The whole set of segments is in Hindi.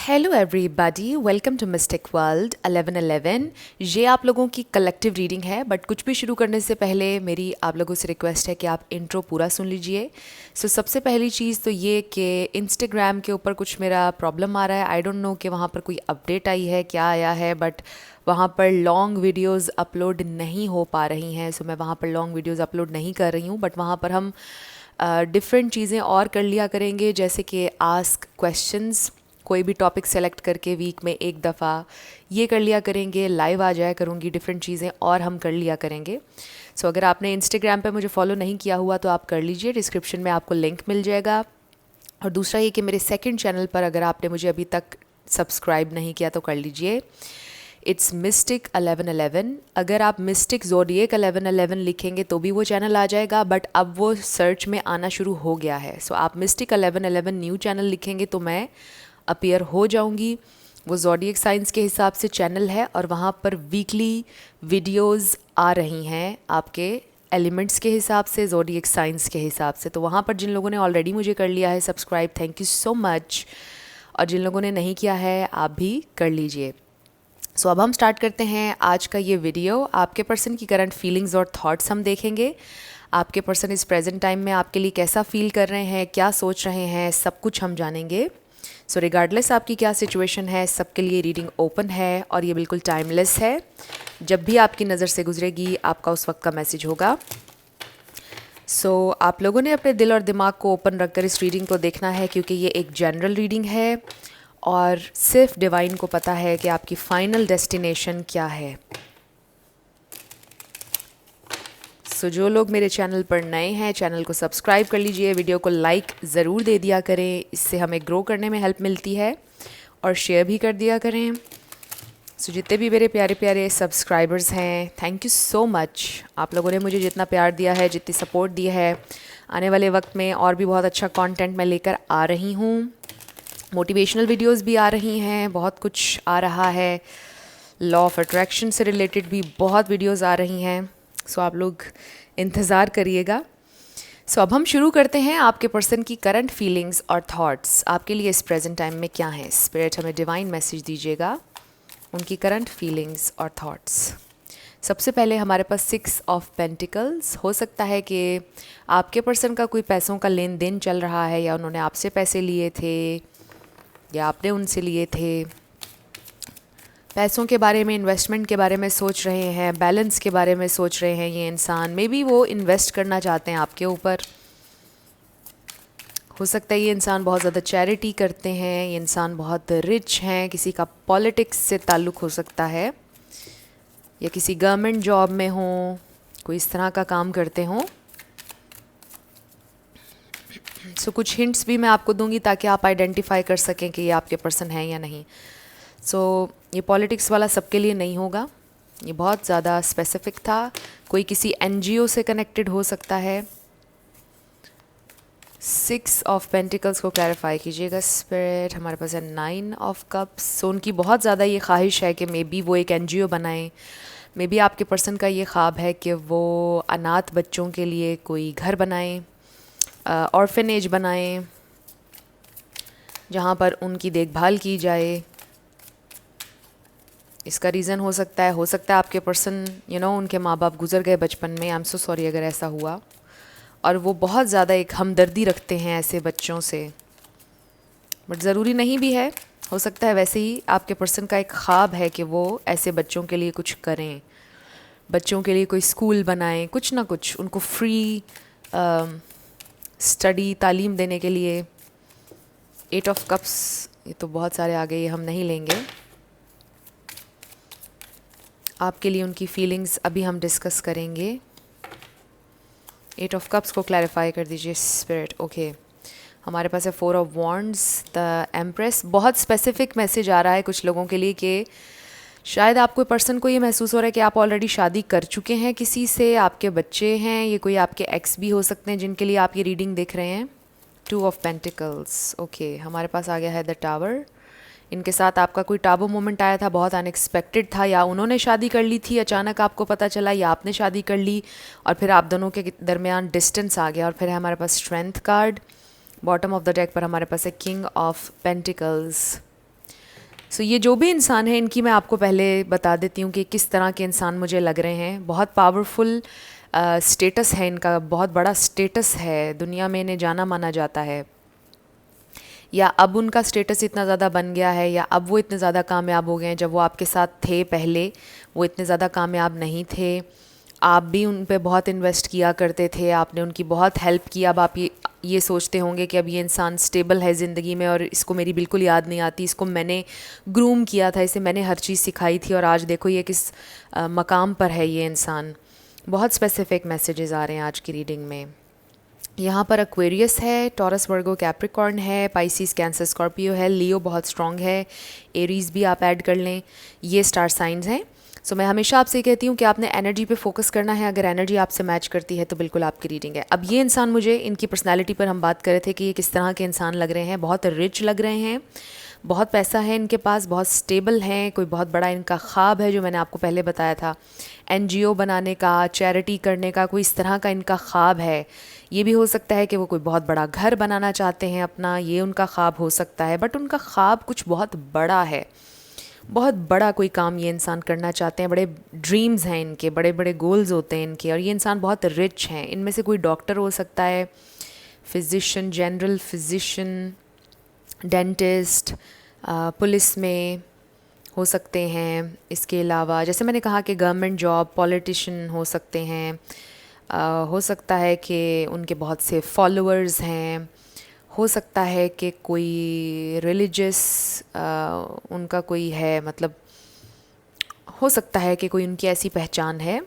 Hello everybody, welcome to mystic world 1111। ये आप लोगों की कलेक्टिव रीडिंग है, बट कुछ भी शुरू करने से पहले मेरी आप लोगों से रिक्वेस्ट है कि आप इंट्रो पूरा सुन लीजिए। सबसे पहली चीज़ तो ये कि इंस्टाग्राम के ऊपर कुछ मेरा प्रॉब्लम आ रहा है। आई डोंट नो कि वहाँ पर कोई अपडेट आई है, क्या आया है, बट वहाँ पर लॉन्ग वीडियोज़ अपलोड नहीं हो पा रही हैं। मैं वहाँ पर लॉन्ग वीडियोज़ अपलोड नहीं कर रही हूँ, बट वहाँ पर हम डिफरेंट चीज़ें और कर लिया करेंगे, जैसे कि आस्क क्वेश्चंस, कोई भी टॉपिक सेलेक्ट करके वीक में एक दफ़ा ये कर लिया करेंगे। लाइव आ जाया करूँगी, डिफरेंट चीज़ें और हम कर लिया करेंगे। अगर आपने इंस्टाग्राम पे मुझे फॉलो नहीं किया हुआ तो आप कर लीजिए, डिस्क्रिप्शन में आपको लिंक मिल जाएगा। और दूसरा ये कि मेरे सेकंड चैनल पर अगर आपने मुझे अभी तक सब्सक्राइब नहीं किया तो कर लीजिए। It's mistake 1111। अगर आप मिस्टिक ज़ोडिएक 1111 लिखेंगे तो भी वो चैनल आ जाएगा, बट अब वो सर्च में आना शुरू हो गया है। आप मिस्टिक 1111 न्यू चैनल लिखेंगे तो मैं अपीयर हो जाऊंगी। वो ज़ोडिएक साइंस के हिसाब से चैनल है और वहाँ पर वीकली वीडियोस आ रही हैं आपके एलिमेंट्स के हिसाब से, ज़ोडिएक साइंस के हिसाब से। तो वहाँ पर जिन लोगों ने ऑलरेडी मुझे कर लिया है subscribe, thank you so much. और जिन लोगों ने नहीं किया है आप भी कर लीजिए। अब हम स्टार्ट करते हैं आज का ये वीडियो। आपके पर्सन की करंट फीलिंग्स और थॉट्स हम देखेंगे। आपके पर्सन इस प्रेजेंट टाइम में आपके लिए कैसा फील कर रहे हैं, क्या सोच रहे हैं, सब कुछ हम जानेंगे। रिगार्डलेस आपकी क्या सिचुएशन है, सबके लिए रीडिंग ओपन है और ये बिल्कुल टाइमलेस है। जब भी आपकी नज़र से गुजरेगी आपका उस वक्त का मैसेज होगा। आप लोगों ने अपने दिल और दिमाग को ओपन रखकर इस रीडिंग को देखना है, क्योंकि ये एक जनरल रीडिंग है और सिर्फ डिवाइन को पता है कि आपकी फाइनल डेस्टिनेशन क्या है। जो लोग मेरे चैनल पर नए हैं, चैनल को सब्सक्राइब कर लीजिए, वीडियो को लाइक ज़रूर दे दिया करें, इससे हमें ग्रो करने में हेल्प मिलती है, और शेयर भी कर दिया करें। जितने भी मेरे प्यारे प्यारे सब्सक्राइबर्स हैं, थैंक यू सो मच। आप लोगों ने मुझे जितना प्यार दिया है, जितनी सपोर्ट दी है, आने वाले वक्त में और भी बहुत अच्छा कंटेंट मैं लेकर आ रही हूँ। मोटिवेशनल वीडियोस भी आ रही हैं, बहुत कुछ आ रहा है। लॉ ऑफ अट्रैक्शन से रिलेटेड भी बहुत वीडियोस आ रही हैं। आप लोग इंतज़ार करिएगा। अब हम शुरू करते हैं। आपके पर्सन की करंट फीलिंग्स और थॉट्स आपके लिए इस प्रेजेंट टाइम में क्या हैं। स्पिरिट हमें डिवाइन मैसेज दीजिएगा, उनकी करंट फीलिंग्स और थॉट्स। सबसे पहले हमारे पास 6 ऑफ पेंटिकल्स। हो सकता है कि आपके पर्सन का कोई पैसों का लेन देन चल रहा है, या उन्होंने आपसे पैसे लिए थे या आपने उनसे लिए थे। पैसों के बारे में, इन्वेस्टमेंट के बारे में सोच रहे हैं, बैलेंस के बारे में सोच रहे हैं ये इंसान। मे बी वो इन्वेस्ट करना चाहते हैं आपके ऊपर। हो सकता है ये इंसान बहुत ज़्यादा चैरिटी करते हैं, ये इंसान बहुत रिच हैं, किसी का पॉलिटिक्स से ताल्लुक़ हो सकता है, या किसी गवर्नमेंट जॉब में हों, कोई इस तरह का काम करते हों। कुछ हिंट्स भी मैं आपको दूंगी ताकि आप आइडेंटिफाई कर सकें कि ये आपके पर्सन हैं या नहीं। ये पॉलिटिक्स वाला सबके लिए नहीं होगा, ये बहुत ज़्यादा स्पेसिफिक था। कोई किसी एनजीओ से कनेक्टेड हो सकता है। 6 ऑफ पेंटिकल्स को क्लैरिफाई कीजिएगा स्पिरिट। हमारे पास है 9 ऑफ कप्स। उनकी बहुत ज़्यादा ये ख्वाहिश है कि मे बी वो एक एनजीओ बनाएं। मे बी आपके पर्सन का ये ख्वाब है कि वो अनाथ बच्चों के लिए कोई घर बनाएं, ऑर्फनेज बनाएं, जहाँ पर उनकी देखभाल की जाए। इसका रीज़न हो सकता है आपके पर्सन उनके माँ बाप गुजर गए बचपन में। आई एम सो सॉरी अगर ऐसा हुआ, और वो बहुत ज़्यादा एक हमदर्दी रखते हैं ऐसे बच्चों से, बट ज़रूरी नहीं भी है। हो सकता है वैसे ही आपके पर्सन का एक ख्वाब है कि वो ऐसे बच्चों के लिए कुछ करें, बच्चों के लिए कोई स्कूल बनाएं, कुछ ना कुछ उनको फ्री स्टडी, तालीम देने के लिए। 8 ऑफ कप्स, ये तो बहुत सारे आ गए, ये हम नहीं लेंगे। आपके लिए उनकी फीलिंग्स अभी हम डिस्कस करेंगे। 8 ऑफ कप्स को क्लैरिफाई कर दीजिए स्पिरिट। ओके, हमारे पास है 4 ऑफ वॉन्ड्स, द एम्प्रेस। बहुत स्पेसिफिक मैसेज आ रहा है कुछ लोगों के लिए कि शायद आपको पर्सन को ये महसूस हो रहा है कि आप ऑलरेडी शादी कर चुके हैं किसी से, आपके बच्चे हैं, ये कोई आपके एक्स भी हो सकते हैं जिनके लिए आप ये रीडिंग देख रहे हैं। 2 ऑफ पेंटिकल्स। ओके, हमारे पास आ गया है द टावर। इनके साथ आपका कोई टाबू मोमेंट आया था, बहुत अनएक्सपेक्टेड था, या उन्होंने शादी कर ली थी, अचानक आपको पता चला, या आपने शादी कर ली और फिर आप दोनों के दरमियान डिस्टेंस आ गया। और फिर है हमारे पास strength card. Bottom of the deck पर हमारे पास है किंग ऑफ पेंटिकल्स। सो ये जो भी इंसान है, इनकी मैं आपको पहले बता देती हूँ कि किस तरह के इंसान मुझे लग रहे हैं। बहुत पावरफुल स्टेटस है इनका, बहुत बड़ा स्टेटस है, दुनिया में इन्हें जाना माना जाता है, या अब उनका स्टेटस इतना ज़्यादा बन गया है, या अब वो इतने ज़्यादा कामयाब हो गए हैं। जब वो आपके साथ थे पहले, वो इतने ज़्यादा कामयाब नहीं थे। आप भी उन पे बहुत इन्वेस्ट किया करते थे, आपने उनकी बहुत हेल्प की। अब आप ये सोचते होंगे कि अब ये इंसान स्टेबल है ज़िंदगी में और इसको मेरी बिल्कुल याद नहीं आती, इसको मैंने ग्रूम किया था, इसे मैंने हर चीज़ सिखाई थी और आज देखो ये किस मकाम पर है ये इंसान। बहुत स्पेसिफिक मैसेजेस आ रहे हैं आज की रीडिंग में। यहाँ पर एक्वेरियस है, टॉरस वर्गो कैप्रिकॉर्न है, पाइसिस कैंसर स्कॉर्पियो है, लियो बहुत स्ट्रॉन्ग है, एरीज भी आप ऐड कर लें, ये स्टार साइंस हैं। सो मैं हमेशा आपसे कहती हूँ कि आपने एनर्जी पे फोकस करना है। अगर एनर्जी आपसे मैच करती है तो बिल्कुल आपकी रीडिंग है। अब ये इंसान, मुझे इनकी पर्सनैलिटी पर हम बात कर रहे थे कि ये किस तरह के इंसान लग रहे हैं। बहुत रिच लग रहे हैं, बहुत पैसा है इनके पास, बहुत स्टेबल हैं, कोई बहुत बड़ा इनका ख्वाब है जो मैंने आपको पहले बताया था, एनजीओ बनाने का, चैरिटी करने का, कोई इस तरह का इनका ख्वाब है। ये भी हो सकता है कि वो कोई बहुत बड़ा घर बनाना चाहते हैं अपना, ये उनका ख्वाब हो सकता है। बट उनका ख्वाब कुछ बहुत बड़ा है, बहुत बड़ा कोई काम ये इंसान करना चाहते हैं। बड़े ड्रीम्स हैं इनके, बड़े बड़े गोल्स होते हैं इनके। और ये इंसान बहुत रिच हैं। इनमें से कोई डॉक्टर हो सकता है, physician, general physician, dentist, police में हो सकते हैं। इसके अलावा जैसे मैंने कहा कि गवर्नमेंट जॉब, पॉलिटिशियन हो सकते हैं। हो सकता है कि उनके बहुत से फॉलोअर्स हैं। हो सकता है कि कोई रिलीजियस उनका कोई है, मतलब हो सकता है कि कोई उनकी ऐसी पहचान है।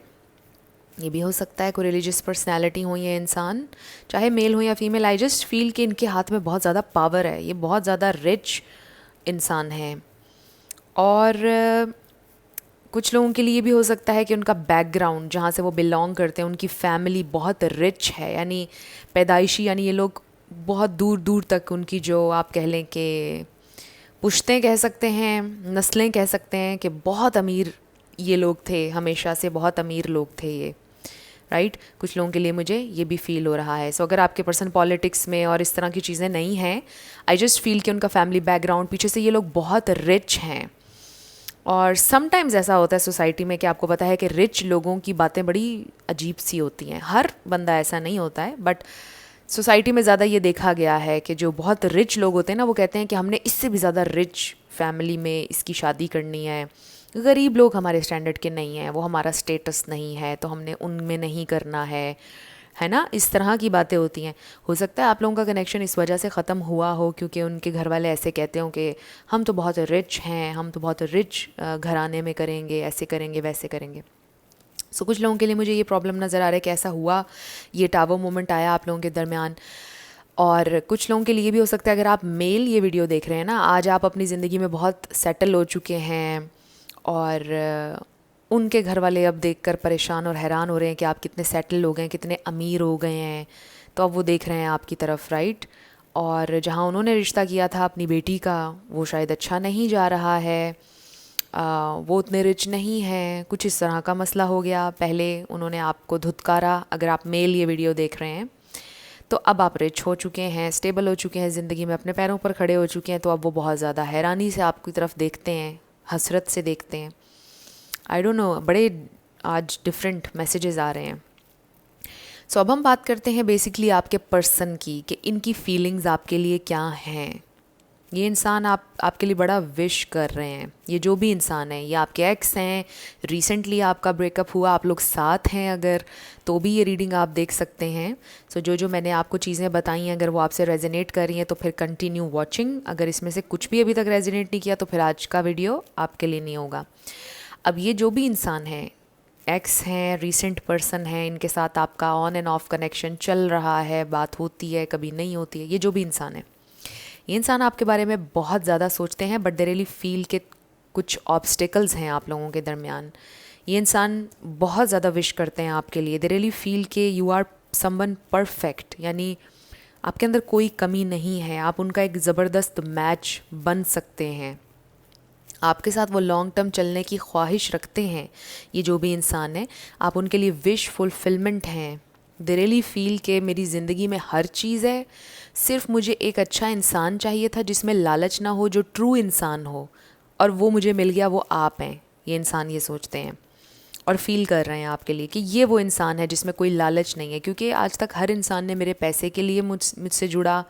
ये भी हो सकता है कोई रिलीजियस पर्सनालिटी हो ये इंसान, चाहे मेल हो या फीमेल। आई जस्ट फील कि इनके हाथ में बहुत ज़्यादा पावर है, ये बहुत ज़्यादा रिच इंसान है। और कुछ लोगों के लिए भी हो सकता है कि उनका बैकग्राउंड, जहाँ से वो बिलोंग करते हैं, उनकी फैमिली बहुत रिच है, यानी पैदाइशी, यानी ये लोग बहुत दूर दूर तक उनकी, जो आप कह लें कि पुश्तें कह सकते हैं, नस्लें कह सकते हैं, कि बहुत अमीर ये लोग थे, हमेशा से बहुत अमीर लोग थे ये, राइट। कुछ लोगों के लिए मुझे ये भी फील हो रहा है। सो अगर आपके पर्सन पॉलिटिक्स में और इस तरह की चीज़ें नहीं हैं, आई जस्ट फील कि उनका फैमिली बैकग्राउंड, पीछे से ये लोग बहुत रिच हैं। और समटाइम्स ऐसा होता है सोसाइटी में कि आपको पता है कि रिच लोगों की बातें बड़ी अजीब सी होती हैं। हर बंदा ऐसा नहीं होता है, बट सोसाइटी में ज़्यादा ये देखा गया है कि जो बहुत रिच लोग होते हैं ना, वो कहते हैं कि हमने इससे भी ज़्यादा रिच फैमिली में इसकी शादी करनी है। गरीब लोग हमारे स्टैंडर्ड के नहीं हैं, वो हमारा स्टेटस नहीं है, तो हमने उनमें नहीं करना है ना। इस तरह की बातें होती हैं। हो सकता है आप लोगों का कनेक्शन इस वजह से ख़त्म हुआ हो क्योंकि उनके घर वाले ऐसे कहते हों कि हम तो बहुत रिच हैं, हम तो बहुत रिच घराने में करेंगे, ऐसे करेंगे, वैसे करेंगे। सो कुछ लोगों के लिए मुझे ये प्रॉब्लम नज़र आ रहा है कि ऐसा हुआ, ये टावर मोमेंट आया आप लोगों के दरमियान। और कुछ लोगों के लिए भी हो सकता है, अगर आप मेल ये वीडियो देख रहे हैं ना, आज आप अपनी ज़िंदगी में बहुत सेटल हो चुके हैं और उनके घर वाले अब देखकर परेशान और हैरान हो रहे हैं कि आप कितने सेटल हो गए हैं, कितने अमीर हो गए हैं। तो अब वो देख रहे हैं आपकी तरफ, राइट। और जहाँ उन्होंने रिश्ता किया था अपनी बेटी का, वो शायद अच्छा नहीं जा रहा है, वो उतने रिच नहीं हैं, कुछ इस तरह का मसला हो गया। पहले उन्होंने आपको धुतकारा, अगर आप मेल ये वीडियो देख रहे हैं, तो अब आप रिच हो चुके हैं, स्टेबल हो चुके हैं, ज़िंदगी में अपने पैरों पर खड़े हो चुके हैं। तो अब वो बहुत ज़्यादा हैरानी से आपकी तरफ देखते हैं, हसरत से देखते हैं। आई डोंट नो, बड़े आज डिफरेंट मैसेजेस आ रहे हैं। सो अब हम बात करते हैं बेसिकली आपके पर्सन की, कि इनकी फीलिंग्स आपके लिए क्या हैं। ये इंसान आपके लिए बड़ा विश कर रहे हैं। ये जो भी इंसान है, ये आपके एक्स हैं, रिसेंटली आपका ब्रेकअप हुआ, आप लोग साथ हैं अगर, तो भी ये रीडिंग आप देख सकते हैं। सो जो मैंने आपको चीज़ें बताई हैं, अगर वो आपसे रेजोनेट कर रही हैं तो फिर कंटिन्यू वॉचिंग। अगर इसमें से कुछ भी अभी तक रेजोनेट नहीं किया तो फिर आज का वीडियो आपके लिए नहीं होगा। अब ये जो भी इंसान है, एक्स हैं, रीसेंट पर्सन है, इनके साथ आपका ऑन एंड ऑफ कनेक्शन चल रहा है, बात होती है, कभी नहीं होती है, ये जो भी इंसान है, ये इंसान आपके बारे में बहुत ज़्यादा सोचते हैं, बट दे रियली फील के कुछ ऑब्स्टिकल्स हैं आप लोगों के दरमियान। ये इंसान बहुत ज़्यादा विश करते हैं आपके लिए। दे रियली फील के यू आर समवन परफेक्ट, यानी आपके अंदर कोई कमी नहीं है, आप उनका एक ज़बरदस्त मैच बन सकते हैं। आपके साथ वो लॉन्ग टर्म चलने की ख्वाहिश रखते हैं। ये जो भी इंसान है, आप उनके लिए विश फुलफिलमेंट हैं। दे रियली फील के मेरी ज़िंदगी में हर चीज़ है, सिर्फ मुझे एक अच्छा इंसान चाहिए था जिसमें लालच ना हो, जो ट्रू इंसान हो। और वो मुझे मिल गया, वो आप हैं, ये इंसान ये सोचते हैं और फील कर रहे हैं आपके लिए कि ये वो इंसान है जिसमें कोई लालच नहीं है। क्योंकि आज तक हर इंसान ने मेरे पैसे के लिए मुझसे जुड़ा,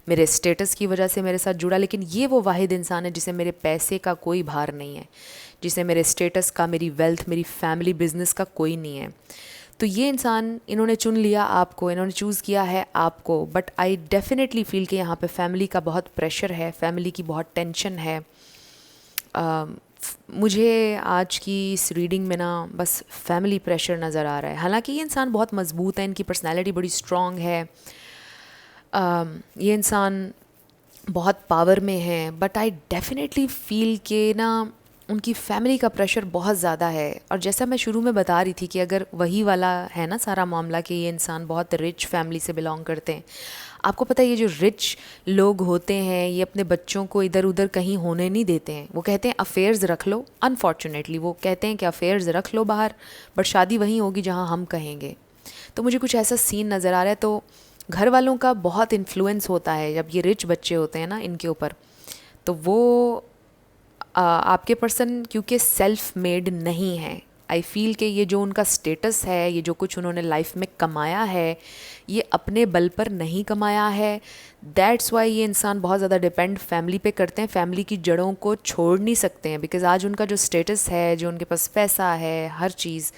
मेरे स्टेटस की वजह से मेरे साथ जुड़ा, लेकिन ये वो वाहिद इंसान है जिसे मेरे पैसे का कोई भार नहीं है, जिसे मेरे स्टेटस का, मेरी वेल्थ, मेरी फैमिली, बिजनेस का कोई नहीं है। तो ये इंसान, इन्होंने चुन लिया आपको, इन्होंने चूज़ किया है आपको। बट आई डेफिनेटली फील कि यहाँ पे फैमिली का बहुत प्रेशर है, फैमिली की बहुत टेंशन है। मुझे आज की इस रीडिंग में ना बस फैमिली प्रेशर नज़र आ रहा है। हालांकि ये इंसान बहुत मज़बूत है, इनकी पर्सनैलिटी बड़ी स्ट्रॉन्ग है, ये इंसान बहुत पावर में है, बट आई डेफिनेटली फील कि ना उनकी फैमिली का प्रेशर बहुत ज़्यादा है। और जैसा मैं शुरू में बता रही थी कि अगर वही वाला है ना सारा मामला कि ये इंसान बहुत रिच फैमिली से बिलोंग करते हैं। आपको पता है ये जो रिच लोग होते हैं ये अपने बच्चों को इधर उधर कहीं होने नहीं देते हैं। वो कहते हैं अफेयर्स रख लो, अनफॉर्चुनेटली वो कहते हैं कि अफेयर्स रख लो बाहर, बट शादी वहीं होगी जहाँ हम कहेंगे। तो मुझे कुछ ऐसा सीन नज़र आ रहा है। तो घर वालों का बहुत इन्फ्लुएंस होता है जब ये रिच बच्चे होते हैं ना इनके ऊपर। तो वो आपके पर्सन क्योंकि सेल्फ मेड नहीं है, आई फील कि ये जो उनका स्टेटस है, ये जो कुछ उन्होंने लाइफ में कमाया है, ये अपने बल पर नहीं कमाया है। दैट्स वाई ये इंसान बहुत ज़्यादा डिपेंड फैमिली पे करते हैं, फैमिली की जड़ों को छोड़ नहीं सकते हैं। बिकॉज़ आज उनका जो स्टेटस है, जो उनके पास पैसा है, हर चीज़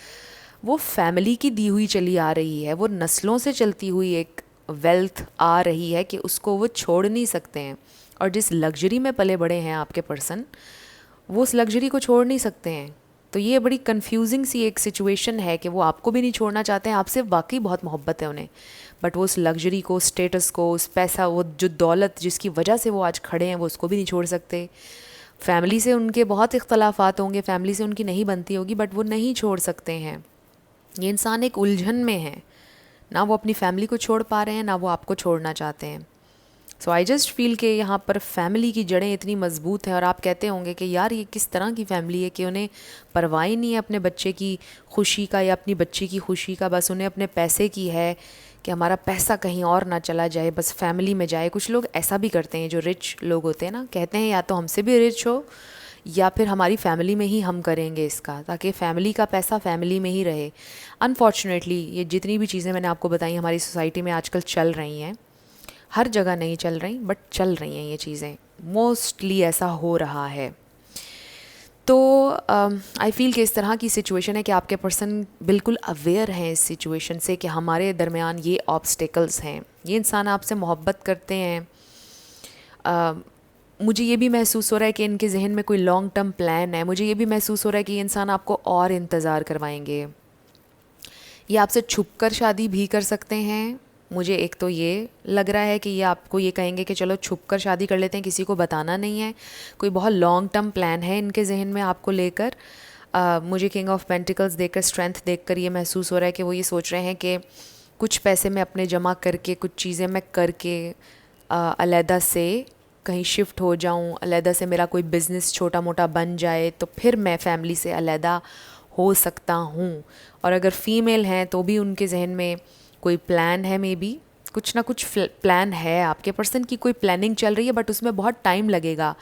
वो फैमिली की दी हुई चली आ रही है, वो नस्लों से चलती हुई एक वेल्थ आ रही है कि उसको वो छोड़ नहीं सकते हैं। और जिस लग्जरी में पले बड़े हैं आपके पर्सन, वो उस लग्जरी को छोड़ नहीं सकते हैं। तो ये बड़ी कंफ्यूजिंग सी एक सिचुएशन है कि वो आपको भी नहीं छोड़ना चाहते हैं, आपसे वाकई बहुत मोहब्बत है उन्हें, बट वो उस लग्जरी को, स्टेटस को, उस पैसा, वो जो दौलत जिसकी वजह से वो आज खड़े हैं, वो उसको भी नहीं छोड़ सकते। फैमिली से उनके बहुत इख्तलाफात होंगे, फैमिली से उनकी नहीं बनती होगी, बट वो नहीं छोड़ सकते हैं। ये इंसान एक उलझन में है, ना वो अपनी फैमिली को छोड़ पा रहे हैं, ना वो आपको छोड़ना चाहते हैं। सो आई जस्ट फील कि यहाँ पर फैमिली की जड़ें इतनी मज़बूत हैं। और आप कहते होंगे कि यार ये किस तरह की फ़ैमिली है कि उन्हें परवाह ही नहीं है अपने बच्चे की खुशी का या अपनी बच्ची की खुशी का, बस उन्हें अपने पैसे की है कि हमारा पैसा कहीं और ना चला जाए, बस फैमिली में जाए। कुछ लोग ऐसा भी करते हैं, जो रिच लोग होते हैं ना, कहते हैं या तो हमसे भी रिच हो या फिर हमारी फैमिली में ही हम करेंगे इसका, ताकि फ़ैमिली का पैसा फैमिली में ही रहे। अनफॉर्चुनेटली ये जितनी भी चीज़ें मैंने आपको बताई हमारी सोसाइटी में आजकल चल रही हैं, हर जगह नहीं चल रही बट चल रही हैं ये चीज़ें, मोस्टली ऐसा हो रहा है। तो आई फील कि इस तरह की सिचुएशन है कि आपके पर्सन बिल्कुल अवेयर हैं इस सिचुएशन से कि हमारे दरमियान ये ऑब्स्टिकल्स हैं। ये इंसान आपसे मोहब्बत करते हैं। मुझे ये भी महसूस हो रहा है कि इनके जहन में कोई लॉन्ग टर्म प्लान है। मुझे ये भी महसूस हो रहा है कि ये इंसान आपको और इंतज़ार करवाएंगे। ये आपसे छुप कर शादी भी कर सकते हैं। मुझे एक तो ये लग रहा है कि ये आपको ये कहेंगे कि चलो छुप कर शादी कर लेते हैं, किसी को बताना नहीं है। कोई बहुत लॉन्ग टर्म प्लान है इनके जहन में आपको लेकर। मुझे किंग ऑफ पेंटिकल्स देखकर, स्ट्रेंथ देखकर ये महसूस हो रहा है कि वो ये सोच रहे हैं कि कुछ पैसे मैं अपने जमा करके, कुछ चीज़ें मैं करके अलहदा से कहीं शिफ्ट हो जाऊं, अलहदा से मेरा कोई बिज़नेस छोटा मोटा बन जाए, तो फिर मैं फैमिली से अलहदा हो सकता हूं। और अगर फ़ीमेल हैं तो भी उनके जहन में कोई प्लान है, मे बी कुछ ना कुछ प्लान है, आपके पर्सन की कोई प्लानिंग चल रही है, बट उसमें बहुत टाइम लगेगा।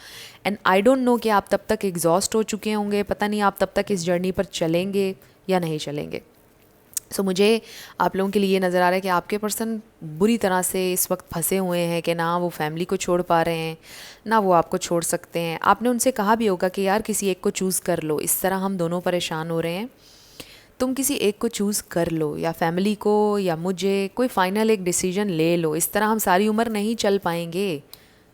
एंड आई डोंट नो कि आप तब तक एग्जॉस्ट हो चुके होंगे, पता नहीं आप तब तक इस जर्नी पर चलेंगे या नहीं चलेंगे। सो मुझे आप लोगों के लिए ये नज़र आ रहा है कि आपके पर्सन बुरी तरह से इस वक्त फंसे हुए हैं कि ना वो फैमिली को छोड़ पा रहे हैं, ना वो आपको छोड़ सकते हैं। आपने उनसे कहा भी होगा कि यार किसी एक को चूज़ कर लो, इस तरह हम दोनों परेशान हो रहे हैं, तुम किसी एक को चूज़ कर लो, या फैमिली को या मुझे, कोई फ़ाइनल एक डिसीजन ले लो। इस तरह हम सारी उम्र नहीं चल पाएंगे,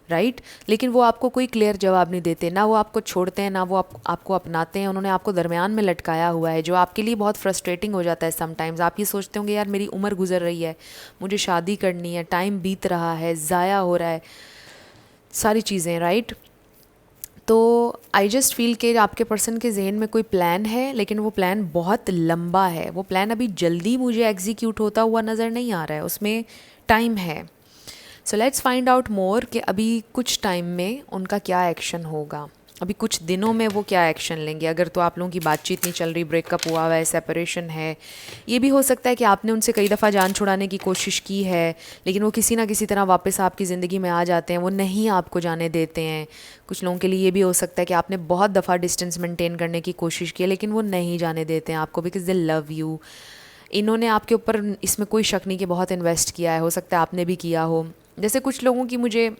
राइट? लेकिन वो आपको कोई क्लियर जवाब नहीं देते, ना वो आपको छोड़ते हैं, ना वो आपको अपनाते हैं। उन्होंने आपको दरमियान में लटकाया हुआ है, जो आपके लिए बहुत फ्रस्ट्रेटिंग हो जाता है समटाइम्स। आप ये सोचते होंगे यार मेरी उम्र गुजर रही है, मुझे शादी करनी है, टाइम बीत रहा है, ज़ाया हो रहा है, सारी चीज़ें, राइट? तो आई जस्ट फील कि आपके पर्सन के जहन में कोई प्लान है, लेकिन वो प्लान बहुत लंबा है। वो प्लान अभी जल्दी मुझे एग्जीक्यूट होता हुआ नज़र नहीं आ रहा है, उसमें टाइम है। So let's find out more कि अभी कुछ टाइम में उनका क्या एक्शन होगा। अभी कुछ दिनों में वो क्या एक्शन लेंगे। अगर तो आप लोगों की बातचीत नहीं चल रही, ब्रेकअप हुआ हुआ है, सेपरेशन है, ये भी हो सकता है कि आपने उनसे कई दफ़ा जान छुड़ाने की कोशिश की है, लेकिन वो किसी ना किसी तरह वापस आपकी ज़िंदगी में आ जाते हैं, वो नहीं आपको जाने देते हैं। कुछ लोगों के लिए ये भी हो सकता है कि आपने बहुत दफ़ा डिस्टेंस मेंटेन करने की कोशिश की है, लेकिन वो नहीं जाने देते हैं आपको, बिकॉज दे लव यू। इन्होंने आपके ऊपर, इसमें कोई शक नहीं कि बहुत इन्वेस्ट किया है, हो सकता है आपने भी किया हो। जैसे कुछ लोगों की मुझे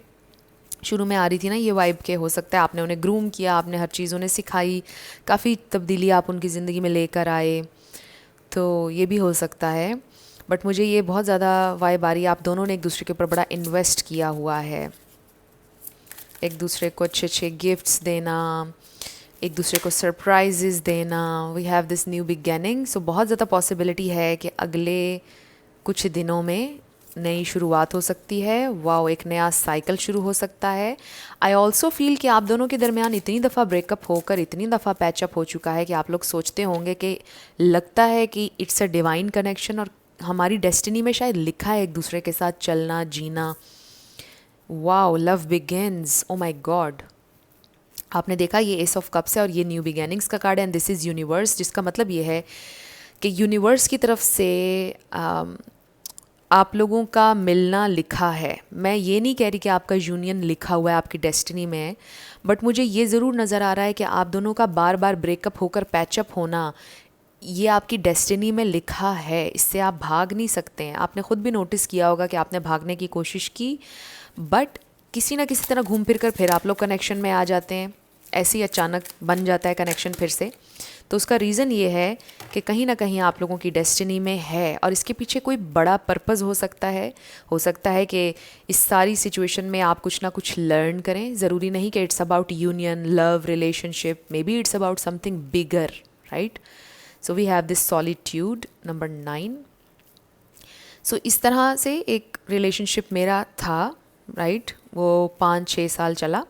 शुरू में आ रही थी ना ये वाइब के, हो सकता है आपने उन्हें ग्रूम किया, आपने हर चीज़ उन्हें सिखाई, काफ़ी तब्दीली आप उनकी ज़िंदगी में लेकर आए, तो ये भी हो सकता है। बट मुझे ये बहुत ज़्यादा वाइब आ रही है, आप दोनों ने एक दूसरे के ऊपर बड़ा इन्वेस्ट किया हुआ है, एक दूसरे को अच्छे अच्छे गिफ्ट्स देना, एक दूसरे को सरप्राइजेस देना। We have this new beginning, so बहुत ज़्यादा पॉसिबिलिटी है कि अगले कुछ दिनों में नई शुरुआत हो सकती है। वाओ, एक नया साइकिल शुरू हो सकता है। आई ऑल्सो फील कि आप दोनों के दरमियान इतनी दफ़ा ब्रेकअप होकर इतनी दफ़ा पैचअप हो चुका है कि आप लोग सोचते होंगे कि लगता है कि इट्स अ डिवाइन कनेक्शन और हमारी डेस्टिनी में शायद लिखा है एक दूसरे के साथ चलना जीना। Wow, love begins, O my God. आपने देखा ये एस ऑफ कप्स है और ये न्यू बिगिनिंग्स का कार्ड है, एंड दिस इज़ यूनिवर्स, जिसका मतलब ये है कि यूनिवर्स की तरफ से आप लोगों का मिलना लिखा है। मैं ये नहीं कह रही कि आपका यूनियन लिखा हुआ है, आपकी डेस्टिनी में है, बट मुझे ये ज़रूर नज़र आ रहा है कि आप दोनों का बार बार ब्रेकअप होकर पैचअप होना, ये आपकी डेस्टिनी में लिखा है, इससे आप भाग नहीं सकते हैं। आपने ख़ुद भी नोटिस किया होगा कि आपने भागने की कोशिश की, बट किसी ना किसी तरह घूम फिर कर फिर आप लोग कनेक्शन में आ जाते हैं, ऐसे ही अचानक बन जाता है कनेक्शन फिर से। तो उसका रीज़न ये है कि कहीं ना कहीं आप लोगों की डेस्टिनी में है, और इसके पीछे कोई बड़ा पर्पज़ हो सकता है। हो सकता है कि इस सारी सिचुएशन में आप कुछ ना कुछ लर्न करें। ज़रूरी नहीं कि it's about union, love, relationship, maybe it's about something bigger, right. So we have this solitude number 9। सो इस तरह से एक रिलेशनशिप मेरा था, राइट, वो 5-6 साल चला,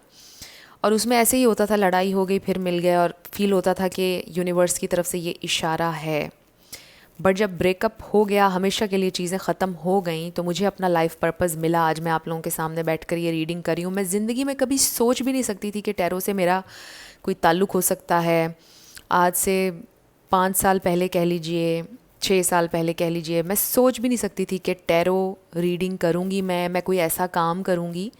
और उसमें ऐसे ही होता था, लड़ाई हो गई फिर मिल गए, और फील होता था कि यूनिवर्स की तरफ से ये इशारा है। बट जब ब्रेकअप हो गया, हमेशा के लिए चीज़ें ख़त्म हो गई, तो मुझे अपना लाइफ पर्पस मिला। आज मैं आप लोगों के सामने बैठकर ये रीडिंग कर रही हूँ। मैं ज़िंदगी में कभी सोच भी नहीं सकती थी कि टैरो से मेरा कोई ताल्लुक़ हो सकता है। आज से 5 साल पहले कह लीजिए, 6 साल पहले कह लीजिए, मैं सोच भी नहीं सकती थी कि टैरो रीडिंग करूँगी, मैं कोई ऐसा काम करूँगी।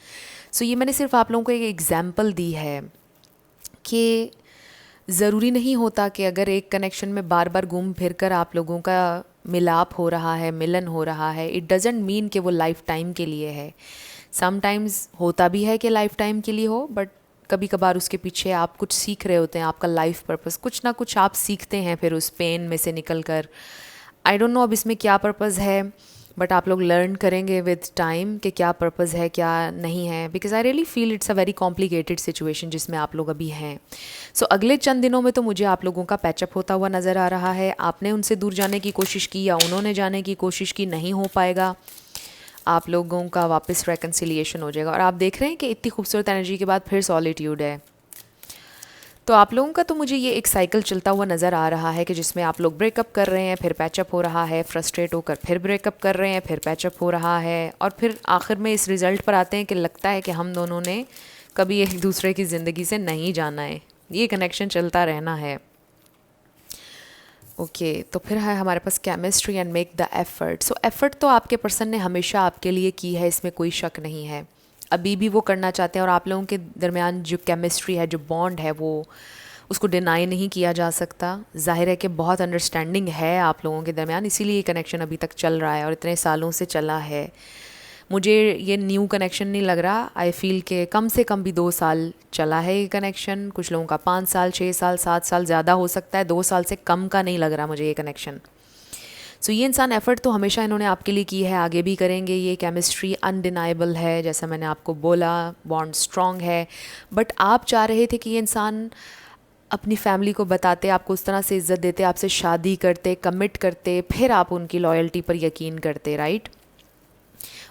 सो ये मैंने सिर्फ आप लोगों को एक एग्ज़ाम्पल दी है कि ज़रूरी नहीं होता कि अगर एक कनेक्शन में बार बार घूम फिर कर आप लोगों का मिलाप हो रहा है, मिलन हो रहा है, इट डज़ंट मीन कि वो लाइफ टाइम के लिए है। समटाइम्स होता भी है कि लाइफ टाइम के लिए हो, बट कभी कभार उसके पीछे आप कुछ सीख रहे होते हैं, आपका लाइफ पर्पस कुछ ना कुछ आप सीखते हैं फिर उस पेन में से निकल कर। आई डोंट नो अब इसमें क्या पर्पज़ है, बट आप लोग लर्न करेंगे विद टाइम कि क्या पर्पज़ है क्या नहीं है, because I really feel it's a very complicated situation जिसमें आप लोग अभी हैं। सो अगले चंद दिनों में तो मुझे आप लोगों का पैचअप होता हुआ नज़र आ रहा है। आपने उनसे दूर जाने की कोशिश की या उन्होंने जाने की कोशिश की, नहीं हो पाएगा। आप लोगों का वापस रेकन्सिलिएशन हो जाएगा, और आप देख रहे हैं कि इतनी खूबसूरत एनर्जी के बाद फिर सॉलिट्यूड है। तो आप लोगों का तो मुझे ये एक साइकिल चलता हुआ नज़र आ रहा है कि जिसमें आप लोग ब्रेकअप कर रहे हैं, फिर पैचअप हो रहा है, फ्रस्ट्रेट होकर फिर ब्रेकअप कर रहे हैं, फिर पैचअप हो रहा है, और फिर आखिर में इस रिज़ल्ट पर आते हैं कि लगता है कि हम दोनों ने कभी एक दूसरे की ज़िंदगी से नहीं जाना है, ये कनेक्शन चलता रहना है। ओके तो फिर है हमारे पास chemistry and make the effort. So effort तो आपके पर्सन ने हमेशा आपके लिए की है, इसमें कोई शक नहीं है, अभी भी वो करना चाहते हैं, और आप लोगों के दरमियान जो केमिस्ट्री है, जो बॉन्ड है, वो उसको डिनाई नहीं किया जा सकता। जाहिर है कि बहुत अंडरस्टैंडिंग है आप लोगों के दरमियान, इसीलिए ये कनेक्शन अभी तक चल रहा है और इतने सालों से चला है। मुझे ये न्यू कनेक्शन नहीं लग रहा। आई फील के कम से कम भी 2 साल चला है ये कनेक्शन, कुछ लोगों का 5 साल, 6 साल, 7 साल, ज़्यादा हो सकता है, 2 साल से कम का नहीं लग रहा मुझे ये कनेक्शन। सो ये इंसान एफ़र्ट तो हमेशा इन्होंने आपके लिए की है, आगे भी करेंगे। ये केमिस्ट्री अनडिनाइबल है, जैसा मैंने आपको बोला, बॉन्ड स्ट्रॉन्ग है, बट आप चाह रहे थे कि ये इंसान अपनी फैमिली को बताते, आपको उस तरह से इज़्ज़त देते, आपसे शादी करते, कमिट करते, फिर आप उनकी लॉयल्टी पर यकीन करते, राइट।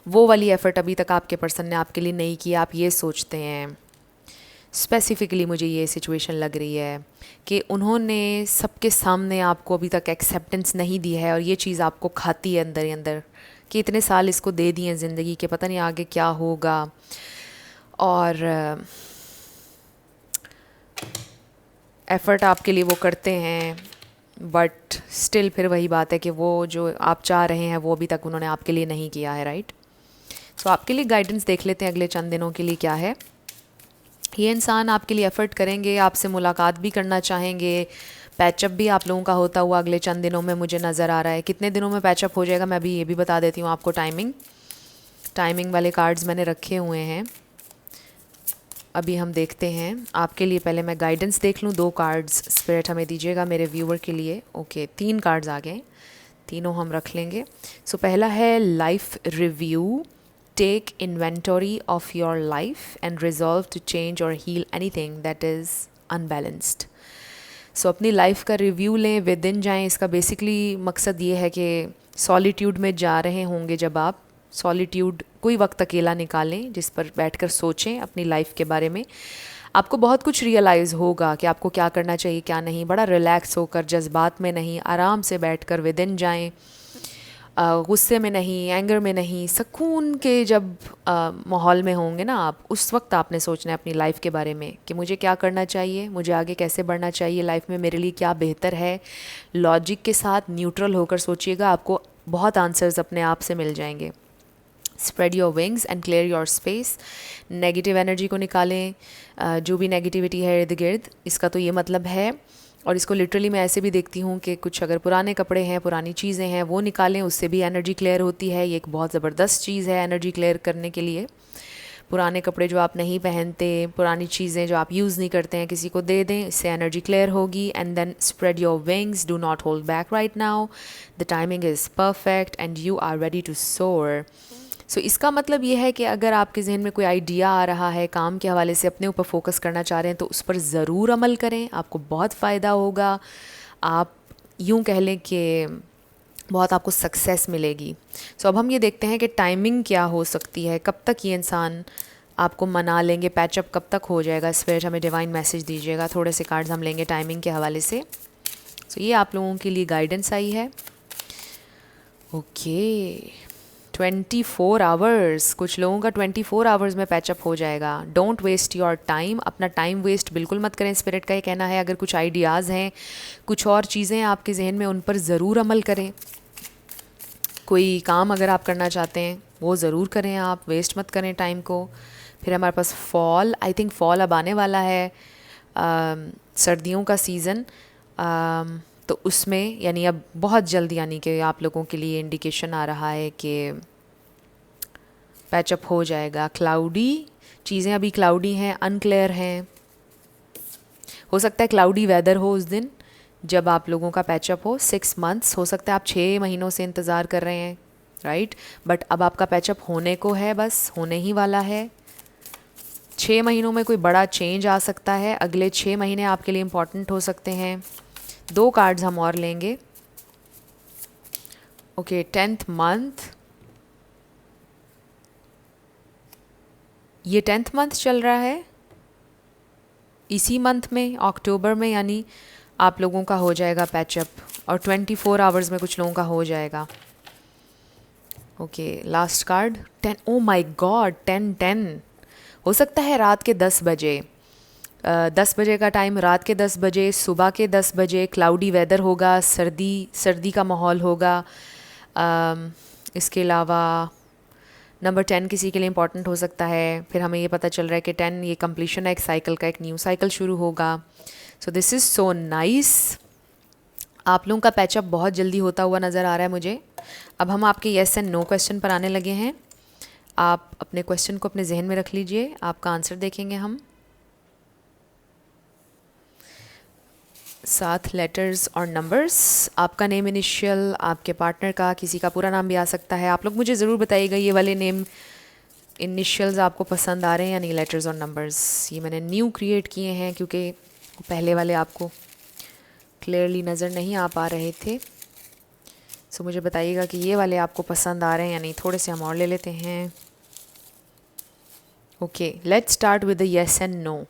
वो वाली एफ़र्ट अभी तक आपके पर्सन ने आपके लिए नहीं की, आप ये सोचते हैं। स्पेसिफ़िकली मुझे ये सिचुएशन लग रही है कि उन्होंने सबके सामने आपको अभी तक एक्सेप्टेंस नहीं दी है, और ये चीज़ आपको खाती है अंदर ही अंदर कि इतने साल इसको दे दिए हैं ज़िंदगी के, पता नहीं आगे क्या होगा। और एफ़र्ट आपके लिए वो करते हैं, बट स्टिल फिर वही बात है कि वो जो आप चाह रहे हैं वो अभी तक उन्होंने आपके लिए नहीं किया है, राइट। सो आपके लिए गाइडेंस देख लेते हैं अगले चंद दिनों के लिए क्या है। ये इंसान आपके लिए एफ़र्ट करेंगे, आपसे मुलाकात भी करना चाहेंगे, पैचअप भी आप लोगों का होता हुआ अगले चंद दिनों में मुझे नज़र आ रहा है। कितने दिनों में पैचअप हो जाएगा मैं अभी ये भी बता देती हूँ आपको। टाइमिंग वाले कार्ड्स मैंने रखे हुए हैं, अभी हम देखते हैं आपके लिए। पहले मैं गाइडेंस देख लूँ। 2 कार्ड्स स्पिरिट हमें दीजिएगा मेरे व्यूअर के लिए। ओके, 3 कार्ड्स आ गए, तीनों हम रख लेंगे। सो पहला है life review. Take inventory of your life and resolve to change और heal anything that is unbalanced. So अपनी लाइफ का रिव्यू लें, विद इन जाएँ। इसका बेसिकली मकसद ये है कि सॉलिट्यूड में जा रहे होंगे जब आप, सॉलिट्यूड कोई वक्त अकेला निकालें जिस पर बैठकर सोचें अपनी लाइफ के बारे में। आपको बहुत कुछ रियलाइज़ होगा कि आपको क्या करना चाहिए क्या नहीं। बड़ा रिलैक्स होकर, जज्बात में नहीं, आराम से बैठकर विद इन जाएँ। गुस्से में नहीं, एंगर में नहीं, सुकून के जब माहौल में होंगे ना आप, उस वक्त आपने सोचना है अपनी लाइफ के बारे में कि मुझे क्या करना चाहिए, मुझे आगे कैसे बढ़ना चाहिए, लाइफ में मेरे लिए क्या बेहतर है। लॉजिक के साथ न्यूट्रल होकर सोचिएगा, आपको बहुत आंसर्स अपने आप से मिल जाएंगे। Spread your wings and clear your space. Negative energy को निकालें, जो भी नेगेटिविटी है इर्द गिर्द, इसका तो ये मतलब है। और इसको लिटरली मैं ऐसे भी देखती हूँ कि कुछ अगर पुराने कपड़े हैं, पुरानी चीज़ें हैं, वो निकालें, उससे भी एनर्जी क्लियर होती है। ये एक बहुत ज़बरदस्त चीज़ है एनर्जी क्लियर करने के लिए। पुराने कपड़े जो आप नहीं पहनते, पुरानी चीज़ें जो आप यूज़ नहीं करते हैं, किसी को दे दें, इससे एनर्जी क्लियर होगी। And then spread your wings, do not hold back right now, the timing is perfect and you are ready to soar. So इसका मतलब ये है कि अगर आपके जहन में कोई आइडिया आ रहा है, काम के हवाले से अपने ऊपर फोकस करना चाह रहे हैं, तो उस पर ज़रूर अमल करें, आपको बहुत फ़ायदा होगा। आप यूँ कह लें कि बहुत आपको सक्सेस मिलेगी। सो अब हम ये देखते हैं कि टाइमिंग क्या हो सकती है, कब तक ये इंसान आपको मना लेंगे, पैचअप कब तक हो जाएगा। स्पिरिट हमें डिवाइन मैसेज दीजिएगा। थोड़े से कार्ड्स हम लेंगे टाइमिंग के हवाले से। सो ये आप लोगों के लिए गाइडेंस आई है। ओके, 24 आवर्स, कुछ लोगों का 24 आवर्स में पैचअप हो जाएगा। डोंट वेस्ट योर टाइम, अपना टाइम वेस्ट बिल्कुल मत करें। स्पिरिट का ये कहना है अगर कुछ आइडियाज़ हैं, कुछ और चीज़ें आपके जहन में, उन पर ज़रूर अमल करें। कोई काम अगर आप करना चाहते हैं वो ज़रूर करें, आप वेस्ट मत करें टाइम को। फिर हमारे पास फॉल, आई थिंक फॉल अब आने वाला है, सर्दियों का सीज़न। तो उसमें यानी अब बहुत जल्द, यानी कि आप लोगों के लिए इंडिकेशन आ रहा है कि पैचअप हो जाएगा। क्लाउडी चीज़ें अभी क्लाउडी हैं, अनक्लियर हैं। हो सकता है क्लाउडी वेदर हो उस दिन जब आप लोगों का पैचअप हो। 6 मंथ्स, हो सकता है आप 6 महीनों से इंतज़ार कर रहे हैं, राइट। बट अब आपका पैचअप होने को है, बस होने ही वाला है। 6 महीनों में कोई बड़ा चेंज आ सकता है। अगले 6 महीने आपके लिए इम्पॉर्टेंट हो सकते हैं। 2 कार्ड्स हम और लेंगे। ओके, 10th मंथ, ये 10th मंथ चल रहा है। इसी मंथ में, अक्टूबर में, यानी आप लोगों का हो जाएगा पैचअप, और 24 आवर्स में कुछ लोगों का हो जाएगा। Okay, last card 10। Oh my God, 10-10 हो सकता है रात के 10 बजे। 10 बजे का टाइम, रात के 10 बजे, सुबह के 10 बजे। क्लाउडी वेदर होगा, सर्दी का माहौल होगा। इसके अलावा नंबर 10 किसी के लिए इंपॉर्टेंट हो सकता है। फिर हमें ये पता चल रहा है कि 10 ये कंप्लीशन है एक साइकिल का, एक न्यू साइकिल शुरू होगा। So this is so nice. आप लोगों का पैचअप बहुत जल्दी होता हुआ नज़र आ रहा है मुझे। अब हम आपके येस एंड नो क्वेश्चन पर आने लगे हैं। आप अपने क्वेश्चन को अपने जहन में रख लीजिए, आपका आंसर देखेंगे हम। 7 लेटर्स और नंबर्स, आपका नेम, इनिशियल, आपके पार्टनर का, किसी का पूरा नाम भी आ सकता है। आप लोग मुझे ज़रूर बताइएगा ये वाले नेम, इनिशियल्स आपको पसंद आ रहे हैं या नहीं, लेटर्स और नंबर्स। ये मैंने न्यू क्रिएट किए हैं क्योंकि पहले वाले आपको क्लियरली नज़र नहीं आ पा रहे थे। सो मुझे बताइएगा कि ये वाले आपको पसंद आ रहे हैं या नहीं। थोड़े से हम और ले लेते हैं। Okay, let's start with the yes and no.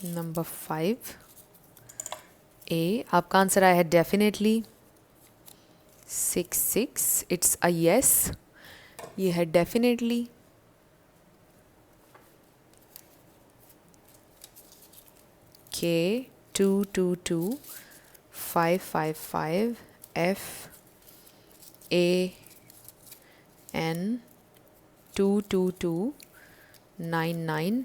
Number 5 A, आपका आंसर आया है डेफिनेटली। 6 इट्स अ येस, ये है definitely. K222555 FAN 22299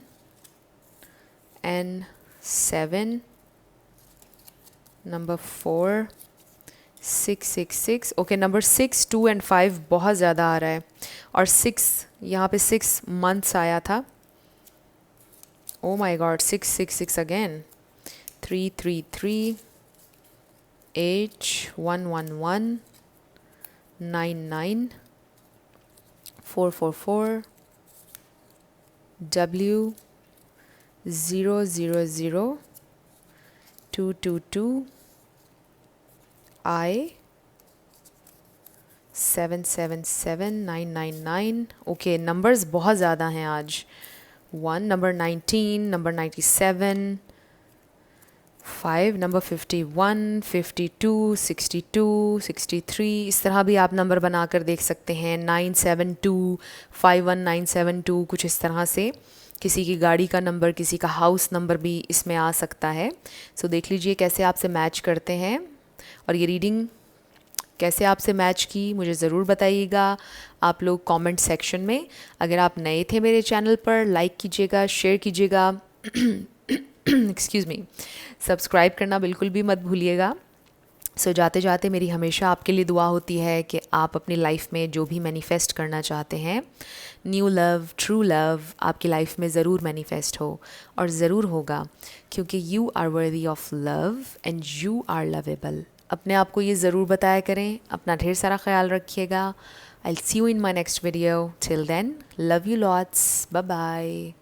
N7 number 4 666। Okay, number 6, 2 and 5 बहुत ज़्यादा आ रहा है, और 6 यहाँ पे 6 मंथ्स आया था। Oh my god, 666 again. 333 H111 99 444 W000 222 I 777999। Okay, numbers बहुत ज़्यादा हैं आज। 1 नंबर 19, नंबर 97, 5 नंबर 51, 52, 62, 63। इस तरह भी आप नंबर बनाकर देख सकते हैं। 972 51972, कुछ इस तरह से। किसी की गाड़ी का नंबर, किसी का हाउस नंबर भी इसमें आ सकता है। सो देख लीजिए कैसे आपसे मैच करते हैं, और ये रीडिंग कैसे आपसे मैच की मुझे ज़रूर बताइएगा आप लोग कमेंट सेक्शन में। अगर आप नए थे मेरे चैनल पर, लाइक कीजिएगा, शेयर कीजिएगा, एक्सक्यूज़ मी, सब्सक्राइब करना बिल्कुल भी मत भूलिएगा। सो जाते जाते मेरी हमेशा आपके लिए दुआ होती है कि आप अपनी लाइफ में जो भी मैनिफेस्ट करना चाहते हैं, न्यू लव, ट्रू लव, आपकी लाइफ में ज़रूर मैनिफेस्ट हो, और ज़रूर होगा, क्योंकि you are worthy of love and you are lovable. अपने आप को ये ज़रूर बताया करें। अपना ढेर सारा ख्याल रखिएगा। I will see you in my next video. Till then, love you lots, bye bye.